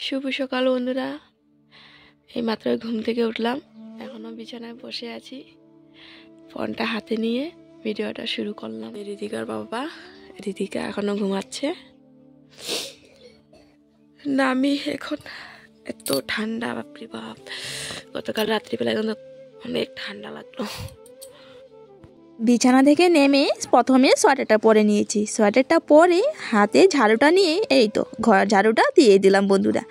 শুভ সকাল বন্ধুরা, এই মাত্র ঘুম থেকে উঠলাম। এখনো বিছানায় বসে আছি, ফোনটা হাতে নিয়ে ভিডিওটা শুরু করলাম। রিতিকার বাবা, রিতিকা এখনো ঘুমাচ্ছে না। আমি এখন এত ঠান্ডা, বাপরে বাপ, গতকাল রাত্রিবেলা কিন্তু অনেক ঠান্ডা লাগলো। বিছানা থেকে নেমে প্রথমে সোয়েটারটা পরে নিয়েছি। সোয়েটারটা পরে হাতে ঝাড়ুটা নিয়ে এই তো ঘর ঝাড়ুটা দিয়ে দিলাম বন্ধুরা।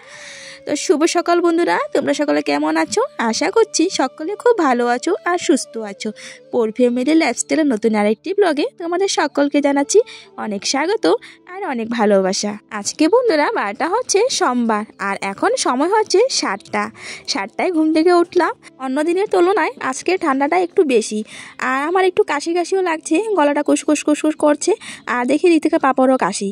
তো শুভ সকাল বন্ধুরা, তোমরা সকলে কেমন আছো? আশা করছি সকলে খুব ভালো আছো আর সুস্থ আছো। পোর ফ্যামিলি লাইফস্টাইলের নতুন আরেকটি ব্লগে তোমাদের সকলকে জানাচ্ছি অনেক স্বাগত আর অনেক ভালোবাসা। আজকে বন্ধুরা বারটা হচ্ছে সোমবার, আর এখন সময় হচ্ছে 7টায় ঘুম থেকে উঠলাম। অন্য দিনের তুলনায় আজকে ঠান্ডাটা একটু বেশি, আর আমার একটু কাশিও লাগছে, গলাটা কুসকুস করছে। আর দেখি ঋতিকা পাপারও কাশি,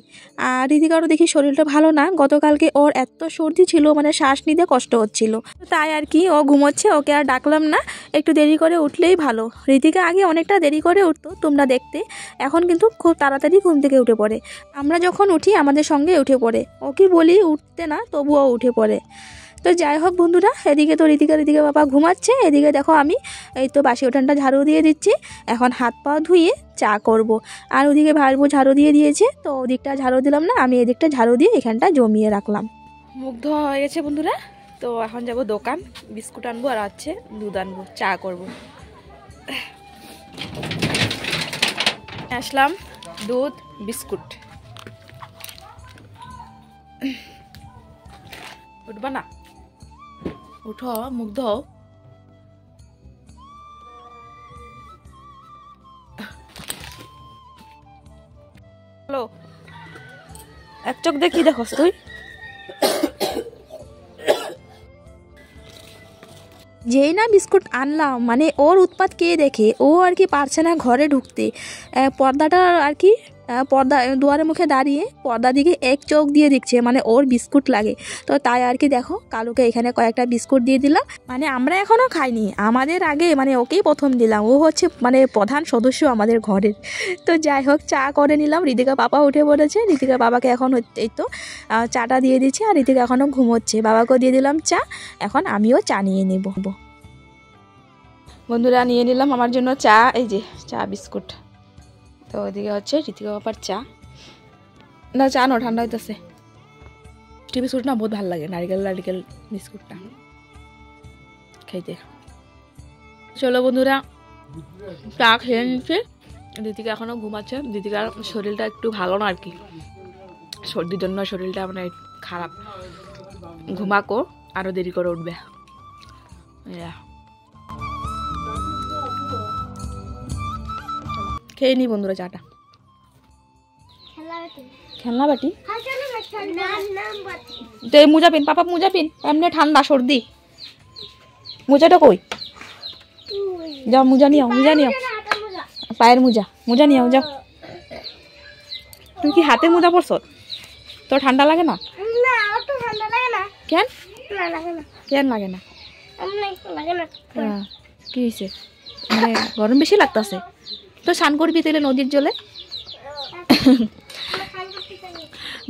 আর ঋতিকারও দেখি শরীরটা ভালো না। গতকালকে ওর এত সর্দি ছিল, মানে শ্বাস নিতে কষ্ট হচ্ছিল, তাই আর কি ও ঘুমোচ্ছে, ওকে আর ডাকলাম না। একটু দেরি করে উঠলেই ভালো। ঋতিকা আগে অনেকটা দেরি করে উঠতো তোমরা দেখতে, এখন কিন্তু খুব তাড়াতাড়ি ঘুম থেকে উঠে পড়ে। আমরা যখন উঠি আমাদের সঙ্গে উঠে পড়ে, ওকে বলি উঠতে না, তবুও উঠে পড়ে। তো যাই হোক বন্ধুরা, এদিকে তো ঋতিকা বাবা ঘুমাচ্ছে, এদিকে দেখো আমি এই তো বাসি উঠানটা ঝাড়ু দিয়ে দিচ্ছি। এখন হাত পা ধুয়ে চা করব। আর ওদিকে ভাইবো ঝাড়ু দিয়ে দিয়েছে, তো ওদিকটা ঝাড়ু দিলাম না, আমি এদিকটা ঝাড়ু দিয়ে এখানটা জমিয়ে রাখলাম। মুখ ধোয়া হয়ে গেছে বন্ধুরা, তো এখন যাব দোকান, বিস্কুট আনবো আর আছে দুধ আনবো, চা করব। আসলাম দুধ বিস্কুট। উঠবা না? উঠো, মুখ ধোও। হ্যালো, এক চোখ দিয়ে কি দেখোস তুই? যেই না বিস্কুট আনলাম, মানে ওর উৎপাত কে দেখে, ও আর কি পারছে না ঘরে ঢুকতে। পর্দাটা আর কি পর্দা দুয়ারের মুখে দাঁড়িয়ে পর্দা দিকে এক চোখ দিয়ে দেখছে, মানে ওর বিস্কুট লাগে। তো তাই আর কি দেখো কালুকে এখানে কয়েকটা বিস্কুট দিয়ে দিলাম। মানে আমরা এখনও খাইনি, আমাদের আগে মানে ওকেই প্রথম দিলাম। ও হচ্ছে মানে প্রধান সদস্য আমাদের ঘরের। তো যাই হোক চা করে নিলাম। ঋতিকা পাপা উঠে পড়েছে, ঋতিকা বাবাকে এখন এই তো চাটা দিয়ে দিচ্ছি, আর ঋতিকা এখনও ঘুমোচ্ছে। বাবাকেও দিয়ে দিলাম চা, এখন আমিও চা নিয়ে নেব। বন্ধুরা নিয়ে নিলাম আমার জন্য চা, এই যে চা বিস্কুট। তো ওইদিকে হচ্ছে ঋতিকা বাবার চা। না চা নো, ঠান্ডা হইতেছে। বিস্কুট না বহুত ভালো লাগে, নারিকেল বিস্কুটটা খাইতে। চলো বন্ধুরা, চা খেয়ে নিচ্ছে। ঋতিকা এখনও ঘুমাচ্ছে। ঋতিকার শরীরটা একটু ভালো না আর কি, সর্দির জন্য শরীরটা মানে খারাপ। ঘুমাকো, আরও দেরি করে উঠবে। খেয়ে নি বন্ধুরা চাটা। খেলনা বাটি তো মোজা পিন, পাপা মোজা পিন, এমনি ঠান্ডা সর্দি। মোজাটা কই? যাও মোজা নিও, পায়ের মোজা নিও যাও। তুই কি হাতের মোজা পরছ? তোর ঠান্ডা লাগে না? কেন কেন লাগে না? কি হয়েছে, মানে গরম বেশি লাগতেছে? তো স্নান করবি তাহলে নদীর জলে।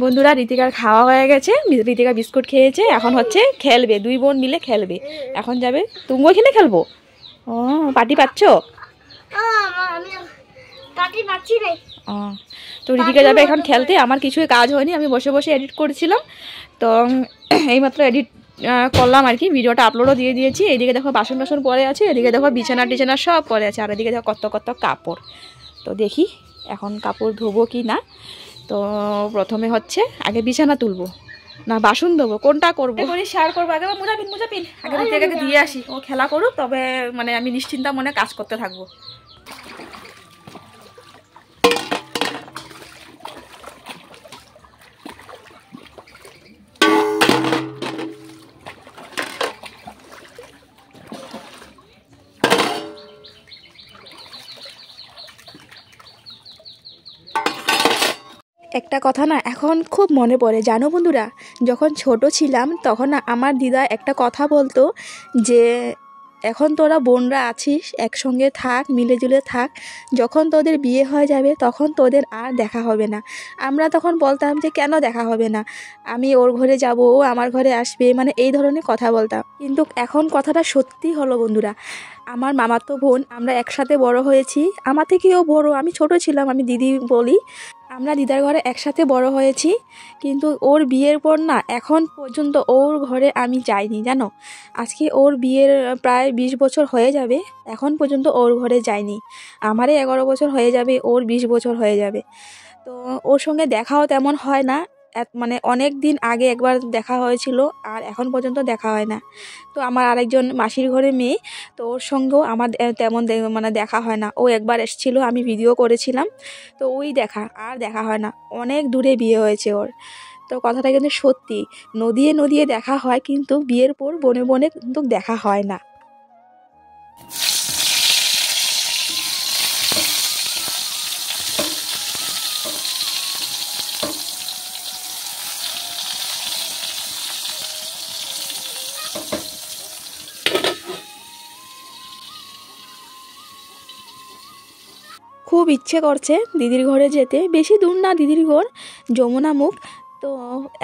বন্ধুরা ঋতিকার খাওয়া হয়ে গেছে, ঋতিকা বিস্কুট খেয়েছে, এখন হচ্ছে খেলবে, দুই বোন মিলে খেলবে। এখন যাবে, তুমি ওইখানে খেলবো? ও পাটি পাচ্ছ? তো ঋতিকা যাবে এখন খেলতে। আমার কিছুই কাজ হয়নি, আমি বসে বসে এডিট করছিলাম। তো এইমাত্র এডিট করলাম আর কি, ভিডিওটা আপলোডও দিয়ে দিয়েছি। এদিকে দেখো বাসন টাসন পরে আছে, এদিকে দেখো বিছানা সব পরে আছে, আর এদিকে দেখো কত কাপড়। তো দেখি এখন কাপড় ধোবো কি না। তো প্রথমে হচ্ছে আগে বিছানা তুলবো না বাসন দেবো, কোনটা করবো করি শেয়ার করবো। আগে মোজা পিন আগে ঋতিকাকে দিয়ে আসি, ও খেলা করুক, তবে মানে আমি নিশ্চিন্তা মনে কাজ করতে থাকবো। একটা কথা না এখন খুব মনে পড়ে জানো বন্ধুরা, যখন ছোট ছিলাম তখন না আমার দিদা একটা কথা বলতো যে এখন তোরা বোনরা আছিস, একসঙ্গে থাক, মিলেজুলে থাক। যখন তোদের বিয়ে হয়ে যাবে তখন তোদের আর দেখা হবে না। আমরা তখন বলতাম যে কেন দেখা হবে না, আমি ওর ঘরে যাব, ও আমার ঘরে আসবে, মানে এই ধরনের কথা বলতাম। কিন্তু এখন কথাটা সত্যি হলো বন্ধুরা। আমার মামাতো বোন, আমরা একসাথে বড় হয়েছি, আমার থেকেও বড়, আমি ছোট ছিলাম, আমি দিদি বলি। আমরা দিদার ঘরে একসাথে বড় হয়েছি, কিন্তু ওর বিয়ের পর না এখন পর্যন্ত ওর ঘরে আমি যাইনি জানো। আজকে ওর বিয়ের প্রায় 20 বছর হয়ে যাবে, এখন পর্যন্ত ওর ঘরে যাইনি। আমারই 11 বছর হয়ে যাবে, ওর 20 বছর হয়ে যাবে। তো ওর সঙ্গে দেখাও তেমন হয় না, মানে অনেক দিন আগে একবার দেখা হয়েছিল, আর এখন পর্যন্ত দেখা হয় না। তো আমার আরেকজন মাসির ঘরে মেয়ে, তো ওর সঙ্গেও আমার তেমন মানে দেখা হয় না। ও একবার এসেছিলো, আমি ভিডিও করেছিলাম, তো ওই দেখা, আর দেখা হয় না। অনেক দূরে বিয়ে হয়েছে ওর। তো কথাটা কিন্তু সত্যি, নদিয়ে নদিয়ে দেখা হয়, কিন্তু বিয়ের পর বনে বনে কিন্তু দেখা হয় না। খুব ইচ্ছে করছে দিদির ঘরে যেতে, বেশি দূর না দিদির ঘর, যমুনা মুখ। তো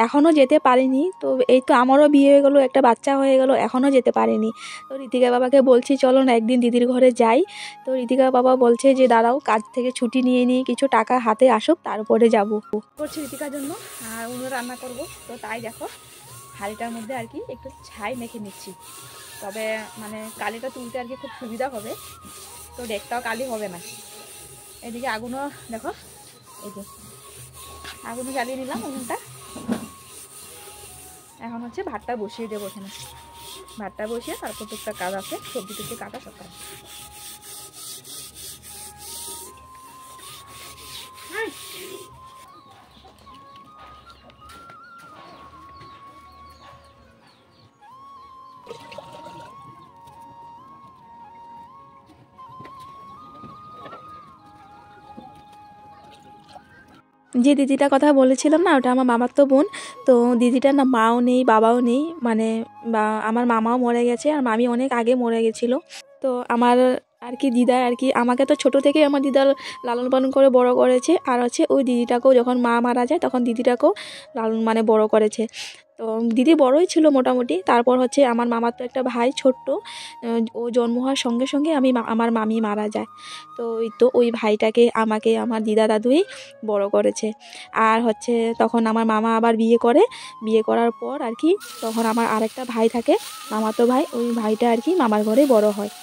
এখনও যেতে পারিনি। তো এই তো আমারও বিয়ে হয়ে গেলো, একটা বাচ্চা হয়ে গেল, এখনও যেতে পারিনি। তো ঋতিকা বাবাকে বলছি চলো না একদিন দিদির ঘরে যাই। তো ঋতিকা বাবা বলছে যে দাঁড়াও, কাজ থেকে ছুটি নিয়ে নিই, কিছু টাকা হাতে আসুক তারপরে যাব। করছি ঋতিকার জন্য, আর অন্য রান্না করব। তো তাই দেখো হাঁড়িটার মধ্যে আর কি একটু ছাই মেখে নিচ্ছি, তবে মানে কালিটা তুলতে আর কি খুব সুবিধা হবে, তো ডেকটাও কালি হবে না। এদিকে আগুনও দেখো, এই যে আগুনও জ্বালিয়ে নিলাম উনুনটা। এখন হচ্ছে ভাতটা বসিয়ে দেবো এখানে, ভাতটা বসিয়ে তারপর টুকটাক কাজ আছে, সবজি টুকটি কাটা সব কাজ। যে দিদিটার কথা বলেছিলাম না, ওটা আমার মামাতো বোন। তো দিদিটার না মাও নেই, বাবাও নেই, মানে আমার মামাও মরে গেছে, আর মামি অনেক আগে মরে গেছিলো। তো আমার আর কি দিদা আর কি আমাকে তো ছোট থেকেই আমার দিদার লালন পালন করে বড় করেছে, আর হচ্ছে ওই দিদিটাকেও যখন মা মারা যায় তখন দিদিটাকেও লালন মানে বড় করেছে। তো দিদি বড়ই ছিল মোটামুটি। তারপর হচ্ছে আমার মামার তো একটা ভাই ছোট্ট, ও জন্ম হওয়ার সঙ্গে সঙ্গে আমার মামি মারা যায়। তো ওই ভাইটাকে আমাকে আমার দিদা দাদুই বড় করেছে। আর হচ্ছে তখন আমার মামা আবার বিয়ে করে, বিয়ে করার পর আর কি তখন আমার আরেকটা ভাই থাকে, মামাতো ভাই, ওই ভাইটা আর কি মামার ঘরে বড় হয়।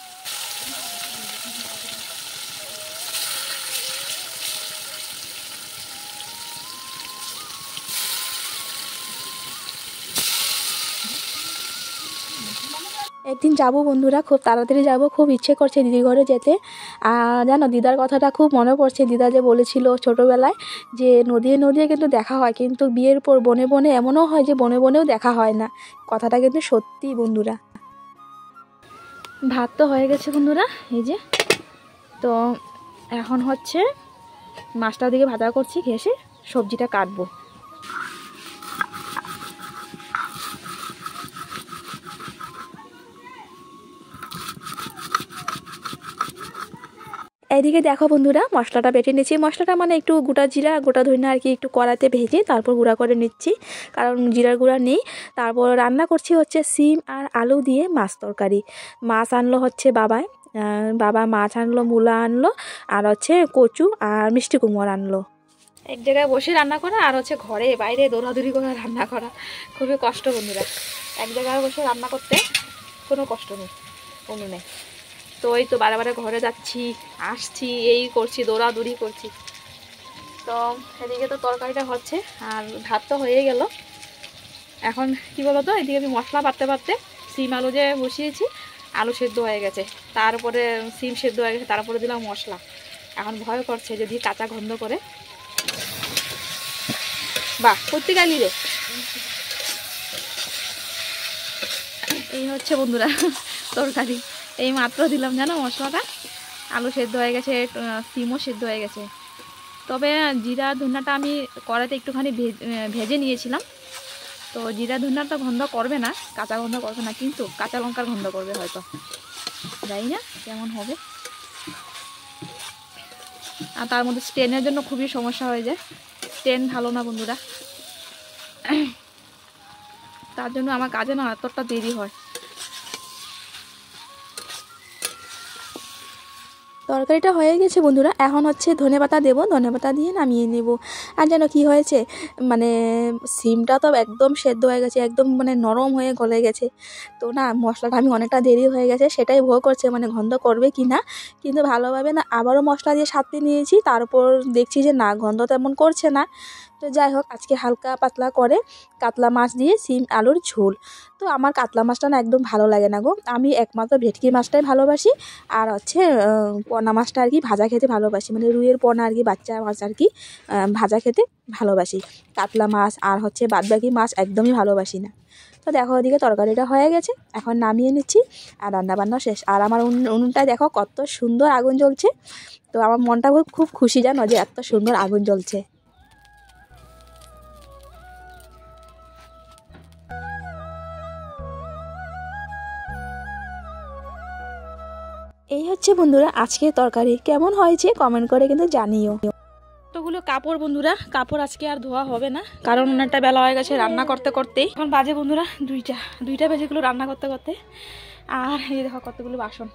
একদিন যাব বন্ধুরা, খুব তাড়াতাড়ি যাব, খুব ইচ্ছে করছে দিদির ঘরে যেতে। আর জানো দিদার কথাটা খুব মনে পড়ছে, দিদা যে বলেছিল ছোটোবেলায় যে নদিয়ে নদিয়ে কিন্তু দেখা হয়, কিন্তু বিয়ের পর বনে বনে এমনও হয় যে বনে বনেও দেখা হয় না। কথাটা কিন্তু সত্যি বন্ধুরা। ভাত তো হয়ে গেছে বন্ধুরা, এই যে। তো এখন হচ্ছে মাছটার দিকে ভাজা করছি, ঘেঁষে সবজিটা কাটবো। এইদিকে দেখো বন্ধুরা, মশলাটা বেটে নিচ্ছি। মশলাটা মানে একটু গোটা জিরা গোটা ধনিয়া আর কি একটু কড়াইতে ভেজে তারপর গুঁড়া করে নিচ্ছি, কারণ জিরার গুঁড়া নেই। তারপর রান্না করছি হচ্ছে সিম আর আলু দিয়ে মাছ তরকারি। মাছ আনলো হচ্ছে বাবা মাছ আনলো, মূলা আনলো, আর হচ্ছে কচু আর মিষ্টি কুমড় আনলো। এক জায়গায় বসে রান্না করা আর হচ্ছে ঘরে বাইরে দৌড়াদৌড়ি করে রান্না করা খুবই কষ্ট বন্ধুরা। এক জায়গায় বসে রান্না করতে কোনো কষ্ট নেই, কোনো নেই। তো ওই তো বারে বারে ঘরে যাচ্ছি আসছি, এই করছি, দৌড়াদৌড়ি করছি। তো এদিকে তো তরকারিটা হচ্ছে, আর ভাত তো হয়ে গেল। এখন কি বলতো, এদিকে আমি মশলা বাটতে বাটতে সিম আলু যে বসিয়েছি, আলু সেদ্ধ হয়ে গেছে, তারপরে সিম সেদ্ধ হয়ে গেছে, তারপরে দিলাম মশলা। এখন ভয় করছে যদি কাঁচা গন্ধ করে। বাহ, করতে গেলি রে। এই হচ্ছে বন্ধুরা তরকারি, এই মাত্র দিলাম জানো মশলাটা, আলু সেদ্ধ হয়ে গেছে, সিমও সেদ্ধ হয়ে গেছে। তবে জিরা ধনিয়াটা আমি কড়াইতে একটুখানি ভেজে নিয়েছিলাম। তো জিরা ধনিয়াটা গন্ধ করবে না, কাঁচা গন্ধ করবে না, কিন্তু কাঁচা লঙ্কার গন্ধ করবে হয়তো। জানি না কেমন হবে। আর তার মধ্যে স্ট্যান্ডের জন্য খুবই সমস্যা হয়ে যায়, স্ট্যান্ড ভালো না বন্ধুরা, তার জন্য আমার কাজে না এতটা দেরি হয়। তরকারিটা হয়ে গেছে বন্ধুরা, এখন হচ্ছে ধনেপাতা দেবো, ধনেপাতা দিয়ে নামিয়ে নেব। আর যেন কি হয়েছে, মানে সিমটা তো একদম সেদ্ধ হয়ে গেছে, একদম মানে নরম হয়ে গলে গেছে। তো না মশলাটা আমি অনেকটা দেরি হয়ে গেছে সেটাই ভয় করছে, মানে গন্ধ করবে কি না। কিন্তু ভালোভাবে না আবারও মশলা দিয়ে সাঁততে নিয়েছি, তারপর দেখছি যে না গন্ধ তেমন করছে না। তো যাই হোক, আজকে হালকা পাতলা করে কাতলা মাছ দিয়ে সিম আলুর ঝোল। তো আমার কাতলা মাছটা না একদম ভালো লাগে না গো, আমি একমাত্র ভেটকি মাছটাই ভালোবাসি। আর হচ্ছে পোনা মাছটা আর কি ভাজা খেতে ভালোবাসি, মানে রুইয়ের পোনা আর কি, বাচ্চা মাছ আর কি ভাজা খেতে ভালোবাসি। কাতলা মাছ আর হচ্ছে বাদবাকি মাছ একদমই ভালোবাসি না। তো দেখো ওদিকে তরকারিটা হয়ে গেছে, এখন নামিয়ে নিচ্ছি আর রান্নাবান্না শেষ। আর আমার উনুনটায় দেখো কত সুন্দর আগুন জ্বলছে। তো আমার মনটা খুব খুশি জানো যে এত সুন্দর আগুন জ্বলছে। এই হচ্ছে বন্ধুরা আজকে তরকারি, কেমন হয়েছে কমেন্ট করে কিন্তু জানিও। কতগুলো কাপড় বন্ধুরা, কাপড় আজকে আর ধোয়া হবে না, কারণ অনেকটা বেলা হয়ে গেছে রান্না করতে করতেই। এখন বাজে বন্ধুরা দুইটা বেজেগুলো রান্না করতে করতে। আর এই দেখো কতগুলো বাসন,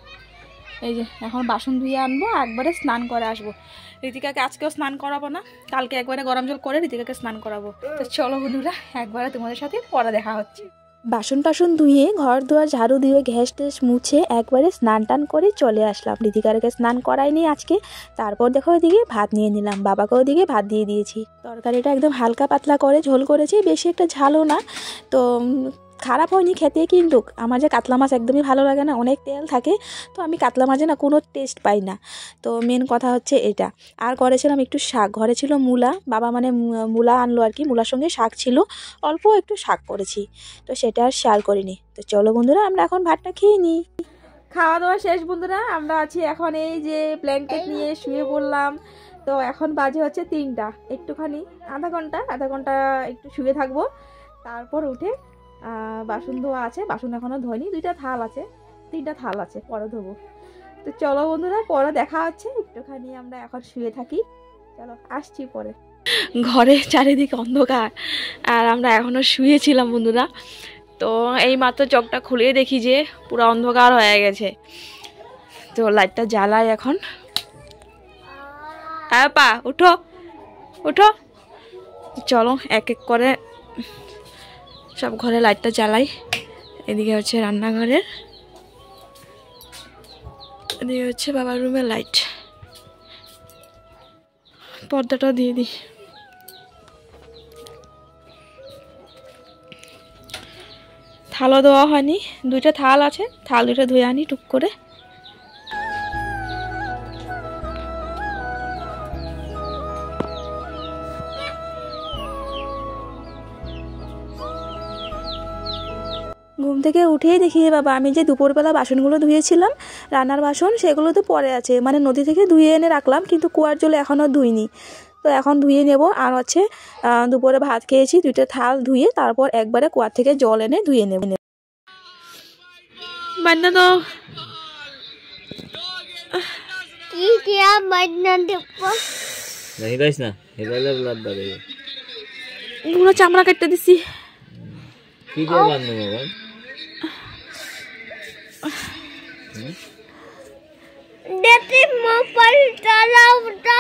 এই যে এখন বাসন ধুয়ে আনবো, একবারে স্নান করে আসবো। ঋতিকাকে আজকেও স্নান করাবো না, কালকে একবারে গরম জল করে ঋতিকাকে স্নান করাবো। তো চলো বন্ধুরা, একবারে তোমাদের সাথে পরে দেখা হচ্ছে। বাসন টাসন ধুয়ে ঘর দুয়ার ঝাড়ু দিয়ে গ্যাস ট্যাস মুছে একবারে স্নান টান করে চলে আসলাম। ঋতিকারকে স্নান করাইনি আজকে। তারপর দেখো ওইদিকে ভাত নিয়ে নিলাম, বাবাকে ওইদিকে ভাত দিয়ে দিয়েছি। তরকারিটা একদম হালকা পাতলা করে ঝোল করেছি, বেশি একটা ঝালও না। তো খারাপ হয়নি খেতে, কিন্তু আমার যে কাতলা মাছ একদমই ভালো লাগে না, অনেক তেল থাকে। তো আমি কাতলা মাছে না কোনো টেস্ট পাই না। তো মেন কথা হচ্ছে এটা। আর করেছিলাম একটু শাক, ঘরে ছিল মূলা, বাবা মানে মূলা আনলো আর কি, মূলার সঙ্গে শাক ছিল, অল্প একটু শাক করেছি। তো সেটা আর শেয়ার করিনি। তো চলো বন্ধুরা, আমরা এখন ভাতটা খেয়ে নিই। খাওয়া দাওয়া শেষ বন্ধুরা, আমরা আছি এখন এই যে ব্ল্যাঙ্কেট নিয়ে শুয়ে পড়লাম। তো এখন বাজে হচ্ছে 3টা, একটুখানি আধা ঘন্টা একটু শুয়ে থাকবো, তারপর উঠে বাসন ধোয়া আছে, বাসন এখনো ধোয়নি, 2টা থাল আছে, 3টা থাল আছে, পরে ধোবো। তো চলো বন্ধুরা, পরে দেখা হচ্ছে, একটুখানি আমরা এখন শুয়ে থাকি, চলো আসছি পরে। ঘরে চারিদিকে অন্ধকার আর আমরা এখনো শুয়েছিলাম বন্ধুরা। তো এই মাত্র চোখটা খুলে দেখি যে পুরো অন্ধকার হয়ে গেছে। তো লাইটটা জ্বালাই এখন। পা উঠো উঠো, চলো এক এক করে সব ঘরে লাইটটা জ্বালাই। এদিকে হচ্ছে রান্নাঘরের, এদিকে হচ্ছে বাবার রুমের লাইট, পর্দাটা দিয়ে দিই। থালও দেওয়া হয়নি, 2টা থাল আছে, থাল 2টা ধুয়ে আনি টুক করে। ঘুম থেকে উঠেই দেখি বাবা আমি যে দুপুরবেলা বাসনগুলো ধুয়েছিলাম, রান্নার বাসন, সেগুলো তো পড়ে আছে, মানে নদী থেকে ধুয়ে এনে রাখলাম, কিন্তু কুয়ার জলে এখনও ধুইনি। তো এখন ধুয়ে নেব। আর হচ্ছে দুপুরে ভাত খেয়েছি, 2টা থাল ধুয়ে তারপর একবারে কুয়ার থেকে জল এনে ধুয়ে নেব। বান্না তো কি দিয়া বান্না দেব नहीं गाइस ना हेबाले ब्लड बारे পুরো চামড়া কেটে দিছি। কি দিয়ে বাঁধনো বাবা দেতে মোবাইল চালাওটা।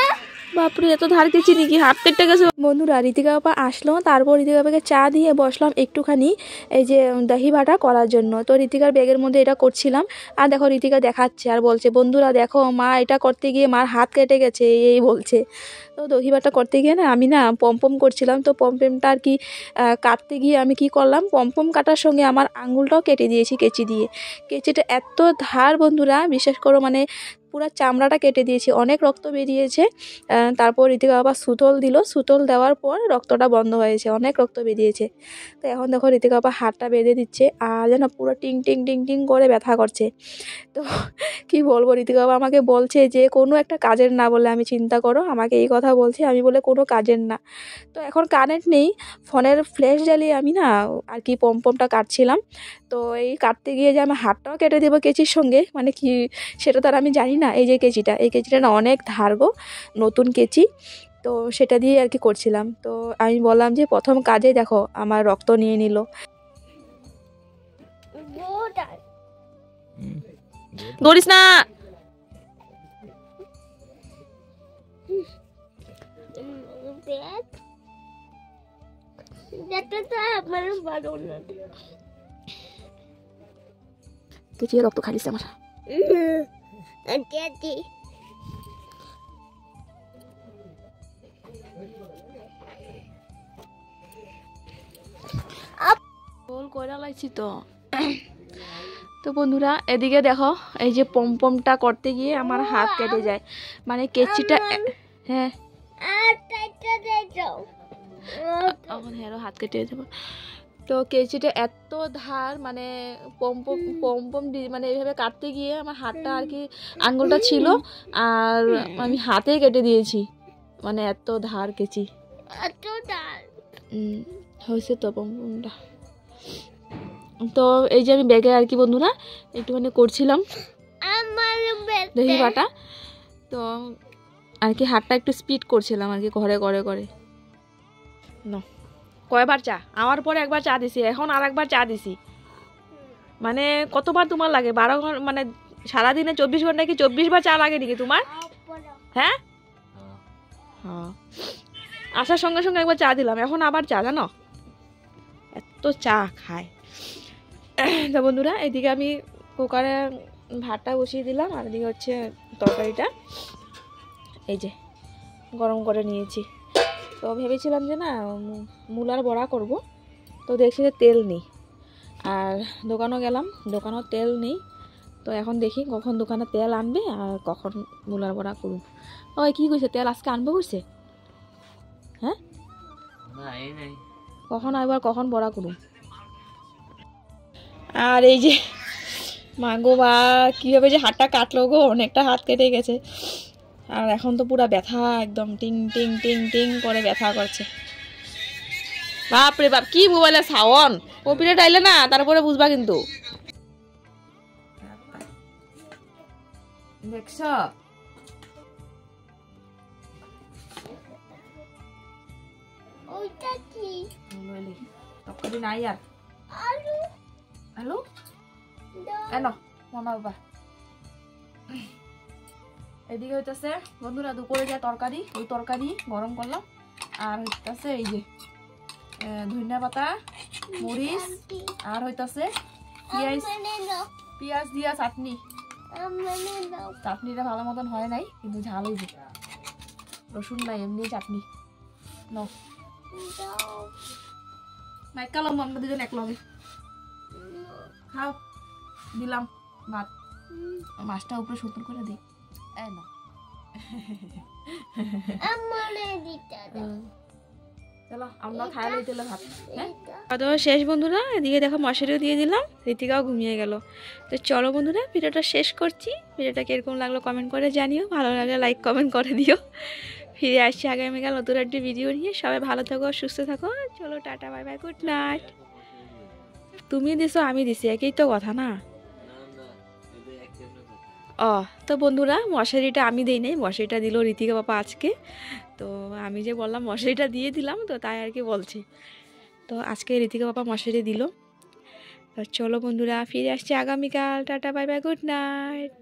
বাপরে এত ধার গেছি নাকি, হাত কেটে গেছে। বন্ধুরা ঋতিকা বাবা আসলো, তারপর ঋতিকা বাবাকে চা দিয়ে বসলাম একটুখানি এই যে দহি বাটা করার জন্য। তো ঋতিকার ব্যাগের মধ্যে এটা করছিলাম, আর দেখো ঋতিকা দেখাচ্ছে আর বলছে বন্ধুরা দেখো মা এটা করতে গিয়ে মার হাত কেটে গেছে, এই বলছে। তো দহি বাটা করতে গিয়ে না আমি না পমপম করছিলাম, তো পমপমটা আর কি কাটতে গিয়ে আমি কি করলাম, পমপম কাটার সঙ্গে আমার আঙুলটাও কেটে দিয়েছি কেচি দিয়ে। কেচিটা এত ধার বন্ধুরা, বিশ্বাস করো, মানে পুরো চামড়াটা কেটে দিয়েছি, অনেক রক্ত বেরিয়েছে। তারপর ঋতিকা বাবা সুতল দিল, সুতল দেওয়ার পর রক্তটা বন্ধ হয়েছে, অনেক রক্ত বেরিয়েছে। তো এখন দেখো ঋতিকা বাবা হাতটা বেঁধে দিচ্ছে, আর যেন পুরো টিং টিং টিং টিং করে ব্যথা করছে। তো কি বলবো, ঋতিকা বাবা আমাকে বলছে যে কোনো একটা কাজের না বলে আমি চিন্তা করো, আমাকে এই কথা বলছে, আমি বলে কোনো কাজের না। তো এখন কারেন্ট নেই, ফোনের ফ্ল্যাশ জ্বালিয়ে আমি না আর কি পমপমটা কাটছিলাম। তো এই কাটতে গিয়ে যে আমি হাতটাও কেটে দেবো কেচির সঙ্গে, মানে কি সেটা তো আর আমি জানি না। এই যে কেচিটা, এই কেচিটা না অনেক ধার গো, নতুন কেচি। তো সেটা দিয়ে আর কি করছিলাম। তো আমি বললাম যে প্রথম কাজে দেখো আমার রক্ত নিয়ে নিল। Border. দৌড়িস না। Bed. That is আমার বারো না। কেচি রক্ত খাইছে আমার। Daddy. গোল কইরা লাইছি তো। তো বন্ধুরা এদিকে দেখো, এই যে পমপমটা করতে গিয়ে আমার হাত কেটে যায়, মানে কেচিটা। হ্যাঁ আর টাইটা দে যাও। এখন হেরো হাত কেটে যাবো। তো কেচিটা এত ধার, মানে পমপম পমপম মানে এইভাবে কাটতে গিয়ে আমার হাতটা আর কি আঙ্গুলটা ছিল, আর আমি হাতে কেটে দিয়েছি, মানে এত ধার কেচি। এত ডাল। হয়েছে তো পমপমটা। তো এই যে আমি ব্যাগে আর কি বন্ধুরা একটুখানি করছিলাম আমার বেড। দহি বাটা, তো আর কি হাতটা একটু স্পিড করছিলাম আর কি ঘরে করে করে। না কয়বার চা, আমার পরে একবার চা দিছি, এখন আর একবার চা দিছি। মানে কতবার তোমার লাগে? 12 ঘন্টা, মানে সারাদিনে 24 ঘন্টায় কি 24 বার চা লাগে নাকি তোমার? হ্যাঁ হ্যাঁ, আসার সঙ্গে সঙ্গে একবার চা দিলাম, এখন আবার চা, জানো এত চা খায়। তো বন্ধুরা এদিকে আমি কুকারে ভাতটা বসিয়ে দিলাম, আর এদিকে হচ্ছে তরকারিটা এই যে গরম করে নিয়েছি। তো ভেবেছিলাম যে না মূলার বড়া করব, তো দেখছি যে তেল নেই, আর দোকানও গেলাম, দোকানও তেল নেই। তো এখন দেখি কখন দোকানে তেল আনবে আর কখন মূলার বড়া করব। ওই কি কইছে, তেল আজকে আনবো কইছে? হ্যাঁ না এই নাই। কখন আইবার, কখন বড়া করুম। আর এই যে মা গো মা, কীভাবে যে হাতটা কাটলো গো, অনেকটা হাত কেটে গেছে। আর এখন তো পুরা ব্যথা, একদম টিং টিং টিং টিং করে ব্যথা করছে। বাপরে বাপ, কি মোবাইলে সাউন্ড, কপিরাইট আইলে না তারপরে বুঝবা কিন্তু। দেখছ ওইটা কি? তরকারি নাই আর। আলু। হ্যালো দাও। এনো মামা বাবা। এদিকে হইতেছে বন্ধুরা দুপুরে যা তরকারি, ওই তরকারি গরম করলাম, আর হইতেছে এই যে ধনিয়া পাতা, মরিচ, আর হইতেছে পেঁয়াজ, পেঁয়াজ দিয়া চাটনি। চাটনিটা ভালো মতন হয় নাই, কিন্তু ঝাল হইবে, রসুন নাই, এমনি চাটনি। নাও মাইকা লম, আমরা দুজন এক লগে খাও। দিলাম ভাত, মাছটা উপরে সুন্দর করে দিই। এই না চলো আমরা খাই লই তাহলে ভাত। হ্যাঁ খাওয়া দাওয়া শেষ বন্ধুরা, এদিকে দেখো মশারিও দিয়ে দিলাম, ঋতিকাও ঘুমিয়ে গেল। তো চলো বন্ধুরা ভিডিওটা শেষ করছি। ভিডিওটা কিরকম লাগলো কমেন্ট করে জানিও, ভালো লাগলে লাইক কমেন্ট করে দিও। ফিরে আসছি আগামীকাল নতুন একটি ভিডিও নিয়ে। সবাই ভালো থাকো, সুস্থ থাকো। চলো tata, bye bye, good night. তুমি দিছো আমি দিছি, একই তো কথা না? ও তো বন্ধুরা মশারিটা আমি দিই নাই, মশারিটা দিল ঋতিকা বাবা আজকে। তো আমি যে বললাম মশারিটা দিয়ে দিলাম, তো তাই আর কি বলছি। তো আজকে ঋতিকা বাবা মশারি দিল। তো চলো বন্ধুরা ফিরে আসছি আগামীকাল, tata bye bye, good night.